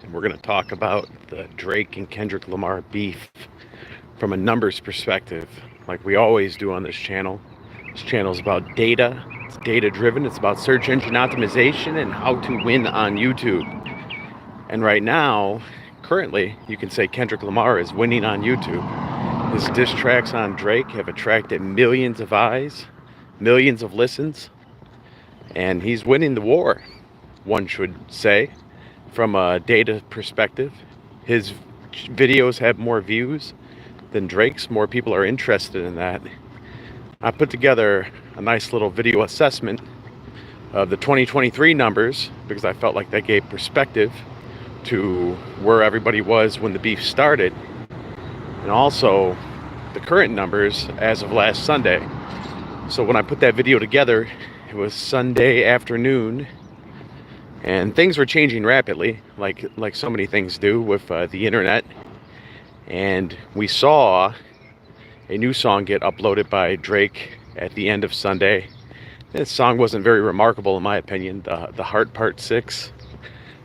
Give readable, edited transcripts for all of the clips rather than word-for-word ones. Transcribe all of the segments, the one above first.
and we're going to talk about the Drake and Kendrick Lamar beef from a numbers perspective, like we always do on this channel. This channel is about data, it's data driven, it's about search engine optimization and how to win on YouTube. And right now, currently, you can say Kendrick Lamar is winning on YouTube. His diss tracks on Drake have attracted millions of eyes, millions of listens, and he's winning the war, one should say. From a data perspective, his videos have more views than Drake's. More people are interested in that. I put together a nice little video assessment of the 2023 numbers because I felt like that gave perspective to where everybody was when the beef started, and also the current numbers as of last Sunday. So when I put that video together, it was Sunday afternoon, and things were changing rapidly, like so many things do with the internet. And we saw a new song get uploaded by Drake at the end of Sunday. This song wasn't very remarkable in my opinion, the Heart Part 6.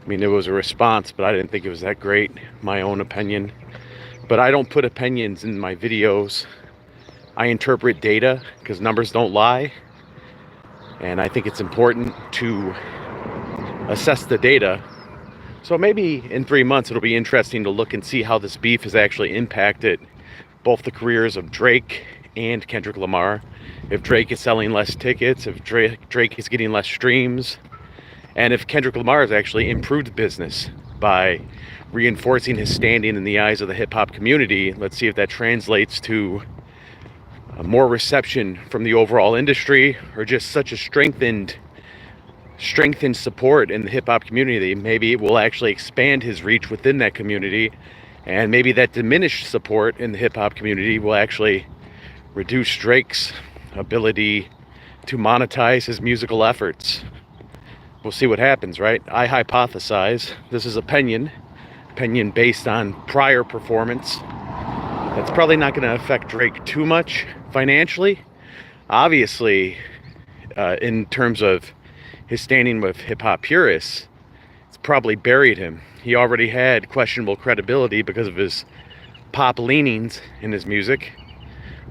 I mean, it was a response, but I didn't think it was that great, my own opinion. But I don't put opinions in my videos. I interpret data because numbers don't lie. And I think it's important to assess the data. So maybe in 3 months it'll be interesting to look and see how this beef has actually impacted both the careers of Drake and Kendrick Lamar. If Drake is selling less tickets, if Drake is getting less streams, and if Kendrick Lamar has actually improved business by reinforcing his standing in the eyes of the hip-hop community. Let's see if that translates to more reception from the overall industry, or just such a strengthened support in the hip-hop community. Maybe it will actually expand his reach within that community, and maybe that diminished support in the hip-hop community will actually reduce Drake's ability to monetize his musical efforts. We'll see what happens, right? I hypothesize, this is opinion based on prior performance, that's probably not going to affect Drake too much financially. Obviously, in terms of his standing with hip-hop purists, it's probably buried him. He already had questionable credibility because of his pop leanings in his music.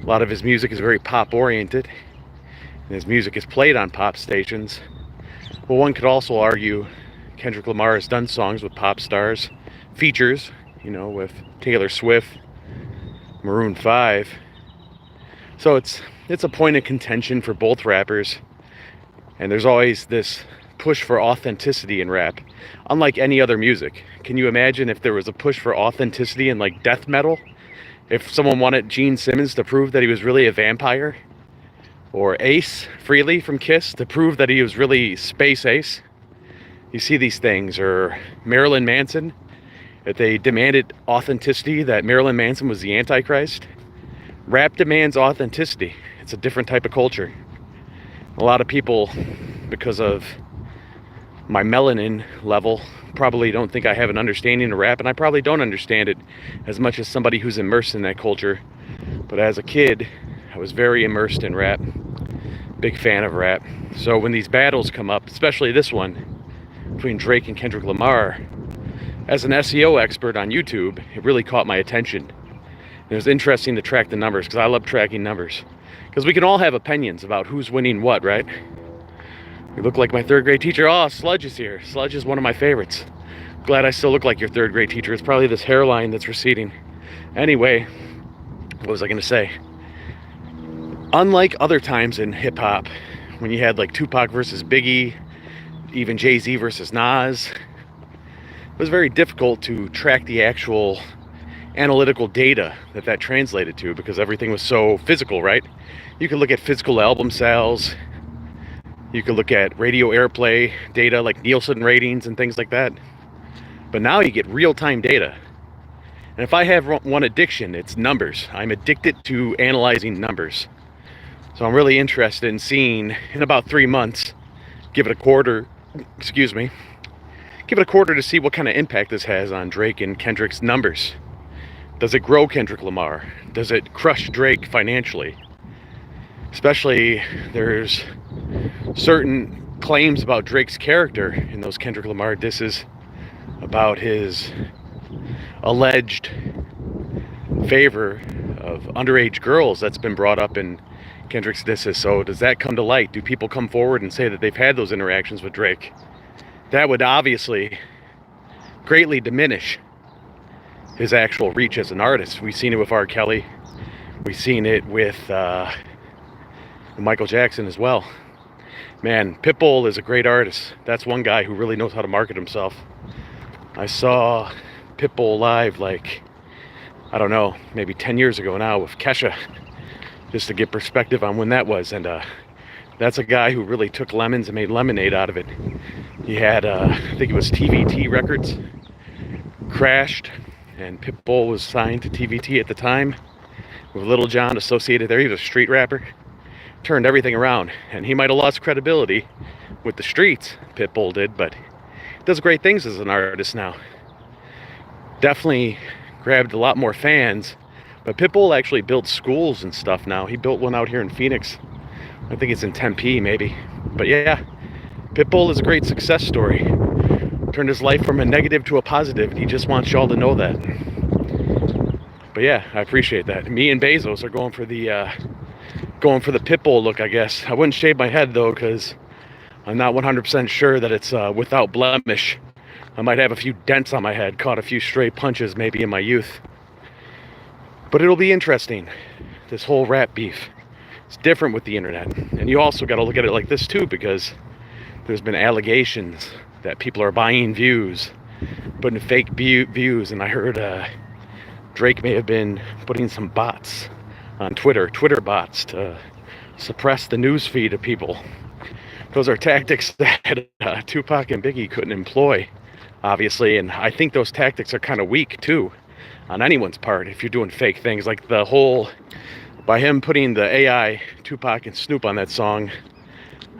A lot of his music is very pop-oriented, and his music is played on pop stations. Well, one could also argue Kendrick Lamar has done songs with pop stars, features, with Taylor Swift, Maroon 5. So it's a point of contention for both rappers. And there's always this push for authenticity in rap, unlike any other music. Can you imagine if there was a push for authenticity in like death metal? If someone wanted Gene Simmons to prove that he was really a vampire? Or Ace Frehley from Kiss to prove that he was really Space Ace? You see these things. Or Marilyn Manson, if they demanded authenticity, that Marilyn Manson was the Antichrist. Rap demands authenticity. It's a different type of culture. A lot of people, because of my melanin level, probably don't think I have an understanding of rap, and I probably don't understand it as much as somebody who's immersed in that culture. But as a kid, I was very immersed in rap, big fan of rap. So when these battles come up, especially this one between Drake and Kendrick Lamar, as an SEO expert on YouTube, it really caught my attention. It was interesting to track the numbers, because I love tracking numbers. Because we can all have opinions about who's winning what, right? You look like my third grade teacher. Oh, Sludge is here. Sludge is one of my favorites. Glad I still look like your third grade teacher. It's probably this hairline that's receding. Anyway, what was I going to say? Unlike other times in hip-hop, when you had like Tupac versus Biggie, even Jay-Z versus Nas, it was very difficult to track the actual analytical data that translated to, because everything was so physical, right? You could look at physical album sales, you could look at radio airplay data like Nielsen ratings and things like that. But now you get real-time data. And if I have one addiction, it's numbers. I'm addicted to analyzing numbers. So I'm really interested in seeing, in about 3 months, give it a quarter to see what kind of impact this has on Drake and Kendrick's numbers. Does it grow Kendrick Lamar? Does it crush Drake financially? Especially, there's certain claims about Drake's character in those Kendrick Lamar disses. about his alleged favor of underage girls that's been brought up in Kendrick's disses. So does that come to light? Do people come forward and say that they've had those interactions with Drake? That would obviously greatly diminish his actual reach as an artist. We've seen it with R. Kelly. We've seen it with Michael Jackson as well. Man, Pitbull is a great artist. That's one guy who really knows how to market himself. I saw Pitbull live like, I don't know, maybe 10 years ago now with Kesha, just to get perspective on when that was. And that's a guy who really took lemons and made lemonade out of it. He had, I think it was TVT Records, crashed, and Pitbull was signed to TVT at the time, with Little John associated there. He was a street rapper, turned everything around, and he might have lost credibility with the streets, Pitbull did, but he does great things as an artist now. Definitely grabbed a lot more fans, but Pitbull actually builds schools and stuff now. He built one out here in Phoenix. I think it's in Tempe, maybe. But yeah, Pitbull is a great success story. Turned his life from a negative to a positive, and he just wants y'all to know that. But yeah, I appreciate that. Me and Bezos are going for the Pitbull look, I guess. I wouldn't shave my head though, because I'm not 100% sure that it's without blemish. I might have a few dents on my head, caught a few stray punches maybe in my youth. But it'll be interesting, this whole rap beef. It's different with the internet. And you also got to look at it like this too, because there's been allegations that people are buying views, putting fake views, and I heard Drake may have been putting some bots on Twitter bots, to suppress the news feed of people. Those are tactics that Tupac and Biggie couldn't employ, obviously, and I think those tactics are kind of weak too on anyone's part if you're doing fake things. Like the whole, by him putting the AI Tupac and Snoop on that song,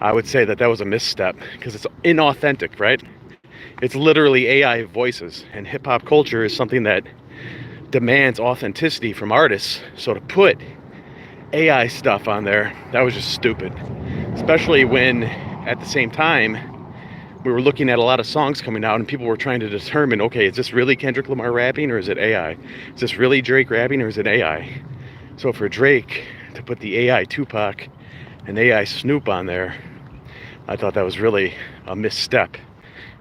I would say that that was a misstep, because it's inauthentic, right? It's literally AI voices, and hip-hop culture is something that demands authenticity from artists. So to put AI stuff on there, that was just stupid. Especially when, at the same time, we were looking at a lot of songs coming out and people were trying to determine, okay, is this really Kendrick Lamar rapping or is it AI? Is this really Drake rapping or is it AI? So for Drake to put the AI Tupac and AI Snoop on there, I thought that was really a misstep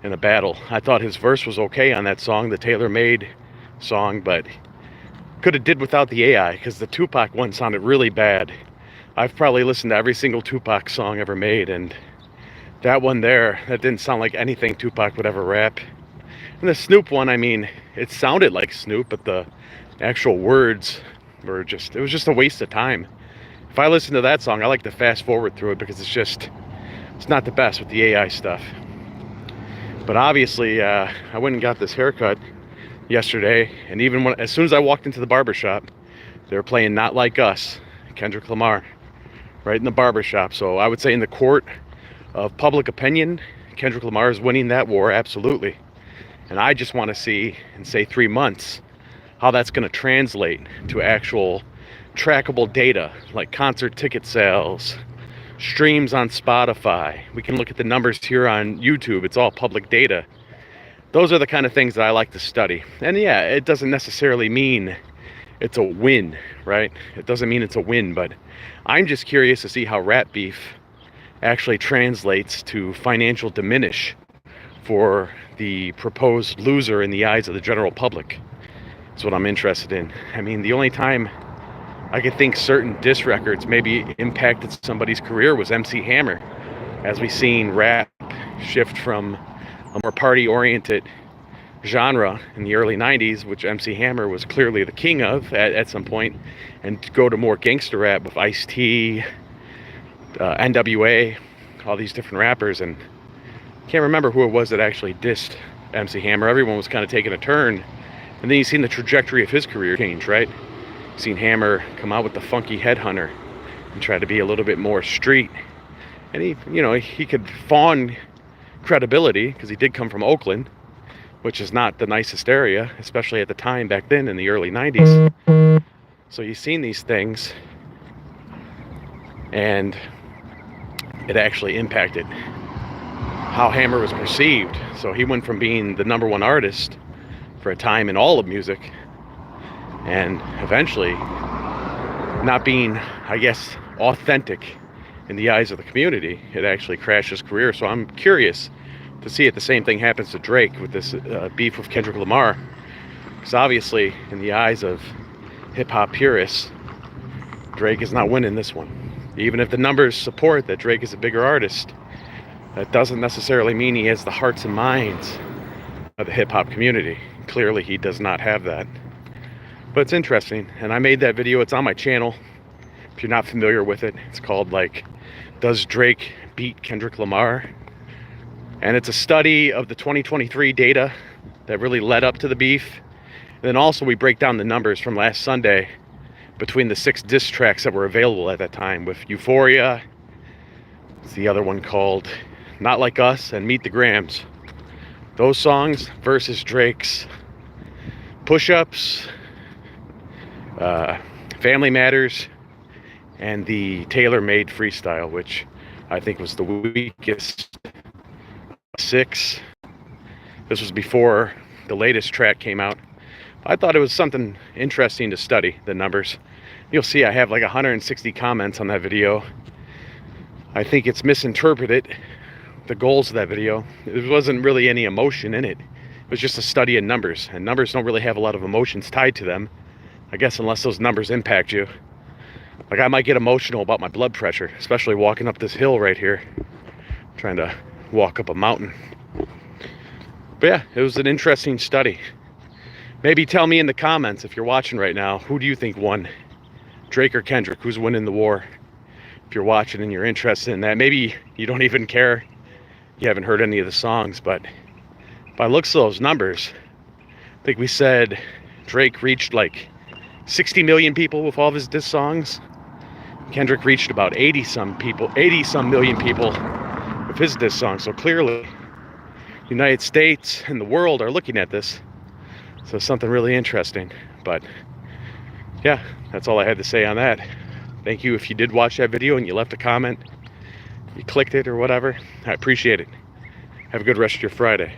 in a battle. I thought his verse was okay on that song, the tailor-made song, but could have did without the AI, because the Tupac one sounded really bad. I've probably listened to every single Tupac song ever made, and that one there, that didn't sound like anything Tupac would ever rap. And the Snoop one, I mean, it sounded like Snoop, but the actual words were just, it was just a waste of time. If I listen to that song, I like to fast forward through it, because it's not the best with the AI stuff. But obviously, I went and got this haircut yesterday, and even as soon as I walked into the barbershop, they were playing Not Like Us, Kendrick Lamar, right in the barbershop. So I would say in the court of public opinion, Kendrick Lamar is winning that war, absolutely. And I just want to see, in say 3 months, how that's going to translate to actual trackable data, like concert ticket sales, streams on Spotify. We can look at the numbers here on YouTube. It's all public data. Those are the kind of things that I like to study. And yeah, it doesn't necessarily mean it's a win, right? It doesn't mean it's a win, but I'm just curious to see how rap beef actually translates to financial diminish for the proposed loser in the eyes of the general public. That's what I'm interested in. I mean, the only time I could think certain diss records maybe impacted somebody's career was MC Hammer, as we've seen rap shift from a more party-oriented genre in the early 90s, which MC Hammer was clearly the king of at some point, and go to more gangster rap with Ice-T, NWA, all these different rappers. And can't remember who it was that actually dissed MC Hammer. Everyone was kind of taking a turn, and then you've seen the trajectory of his career change, right? You've seen Hammer come out with the Funky Headhunter and try to be a little bit more street, and he could fawn credibility, because he did come from Oakland, which is not the nicest area, especially at the time back then in the early 90s. So you've seen these things, and it actually impacted how Hammer was perceived. So he went from being the #1 artist for a time in all of music, and eventually not being, I guess, authentic in the eyes of the community. It actually crashed his career. So I'm curious to see if the same thing happens to Drake with this beef with Kendrick Lamar. Because obviously, in the eyes of hip-hop purists, Drake is not winning this one. Even if the numbers support that Drake is a bigger artist, that doesn't necessarily mean he has the hearts and minds of the hip-hop community. Clearly, he does not have that. But it's interesting, and I made that video. It's on my channel. If you're not familiar with it, it's called, like, Does Drake Beat Kendrick Lamar? And it's a study of the 2023 data that really led up to the beef. And then also we break down the numbers from last Sunday between the 6 diss tracks that were available at that time, with Euphoria, it's the other one called Not Like Us, and Meet the Grams. Those songs versus Drake's Push-Ups, Family Matters, and the tailor-made freestyle, which I think was the weakest 6. This was before the latest track came out. I thought it was something interesting to study, the numbers. You'll see I have like 160 comments on that video. I think it's misinterpreted, the goals of that video. There wasn't really any emotion in it. It was just a study in numbers, and numbers don't really have a lot of emotions tied to them, I guess, unless those numbers impact you. Like, I might get emotional about my blood pressure, especially walking up this hill right here, trying to walk up a mountain. But yeah, it was an interesting study. Maybe tell me in the comments, if you're watching right now, who do you think won? Drake or Kendrick? Who's winning the war? If you're watching and you're interested in that. Maybe you don't even care. You haven't heard any of the songs, but by looks of those numbers, I think we said Drake reached like 60 million people with all of his diss songs. Kendrick reached about 80 some million people with his diss songs. So clearly, the United States and the world are looking at this. So something really interesting. But yeah, that's all I had to say on that. Thank you if you did watch that video and you left a comment, you clicked it or whatever. I appreciate it. Have a good rest of your Friday.